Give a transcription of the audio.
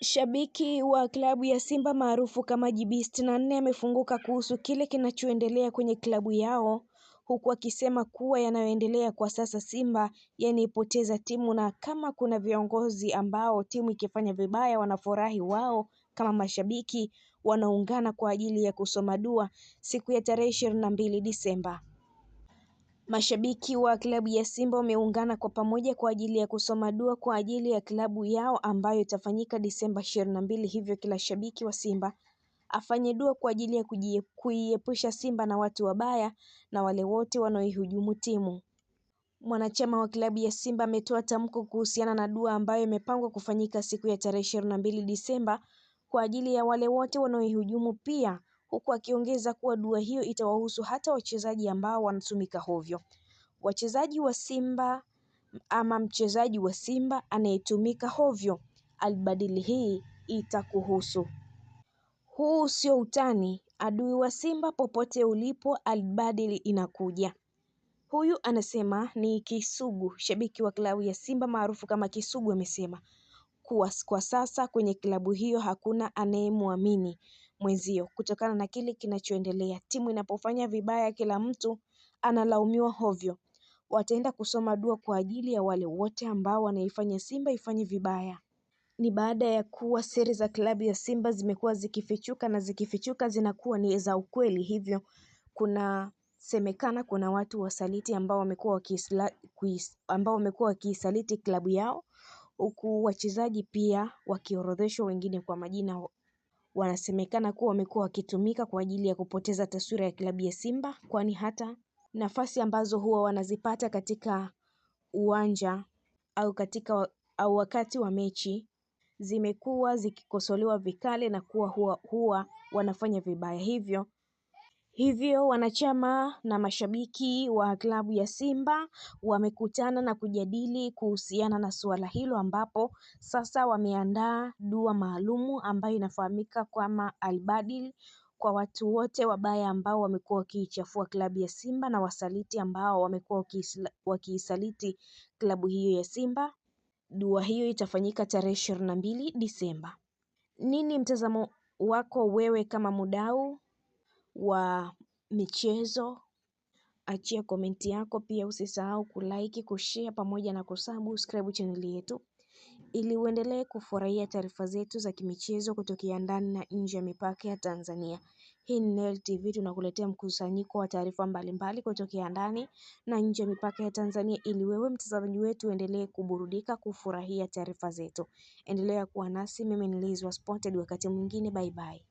Shabiki wa klabu ya Simba maarufu kama GB64 amefunguka kuhusu kile kinachoendelea kwenye klabu yao, huku akisema kuwa yanayoendelea kwa sasa Simba ipoteza timu, na kama kuna viongozi ambao timu ikifanya vibaya wanafurahi, wao kama mashabiki wanaungana kwa ajili ya kusoma dua siku ya tarehe 22 Disemba. Mashabiki wa klabu ya Simba wameungana kwa pamoja kwa ajili ya kusoma dua kwa ajili ya klabu yao ambayo itafanyika Disemba 22. Hivyo kila shabiki wa Simba afanye dua kwa ajili ya kuiepusha Simba na watu wabaya na wale wote wanaoihujumu timu. Mwanachama wa klabu ya Simba ametoa tamko kuhusiana na dua ambayo imepangwa kufanyika siku ya tarehe 22 Disemba kwa ajili ya wale wote wanaoihujumu pia, huku akiongeza kuwa dua hiyo itawahusu hata wachezaji ambao wanatumika hovyo. Wachezaji wa Simba ama mchezaji wa Simba anayetumika hovyo, albadili hii itakuhusu. Huu sio utani, adui wa Simba popote ulipo, albadili inakuja. Huyu anasema ni Kisugu, shabiki wa klabu ya Simba maarufu kama Kisugu, amesema kuwa kwa sasa kwenye klabu hiyo hakuna anayemwamini mwenzio kutokana na kile kinachoendelea. Timu inapofanya vibaya kila mtu analaumiwa hovyo. Wataenda kusoma dua kwa ajili ya wale wote ambao wanaifanya Simba ifanye vibaya. Ni baada ya kuwa siri za klabu ya Simba zimekuwa zikifichuka na zikifichuka zinakuwa ni za ukweli, hivyo semekana kuna watu wasaliti ambao wamekuwa wakiisaliti klabu yao, huku wachezaji pia wakiorodheshwa wengine kwa majina. Wanasemekana kuwa wamekuwa wakitumika kwa ajili ya kupoteza taswira ya klabu ya Simba, kwani hata nafasi ambazo huwa wanazipata katika uwanja au wakati wa mechi zimekuwa zikikosolewa vikali na kuwa huwa wanafanya vibaya. Hivyo wanachama na mashabiki wa klabu ya Simba wamekutana na kujadili kuhusiana na suala hilo, ambapo sasa wameandaa dua maalumu ambayo inafahamika kama albadil kwa watu wote wabaya ambao wamekuwa wakiichafua klabu ya Simba na wasaliti ambao wamekuwa wakiisaliti klabu hiyo ya Simba. Dua hiyo itafanyika tarehe 22 Disemba. Nini mtazamo wako wewe kama mdau wa michezo? Achia komenti yako, pia usisahau kulike, kushare pamoja na kusubscribe channel yetu ili uendelee kufurahia taarifa zetu za kimichezo kutokea ndani na nje ya mipaka ya Tanzania. Hii ni Nel TV, tunakuletea mkusanyiko wa taarifa mbalimbali kutokea ndani na nje ya mipaka ya Tanzania ili wewe mtazamaji wetu uendelee kuburudika, kufurahia taarifa zetu. Endelea kuwa nasi. Mimi ni Liz wa Spotted, wakati mwingine, bye bye.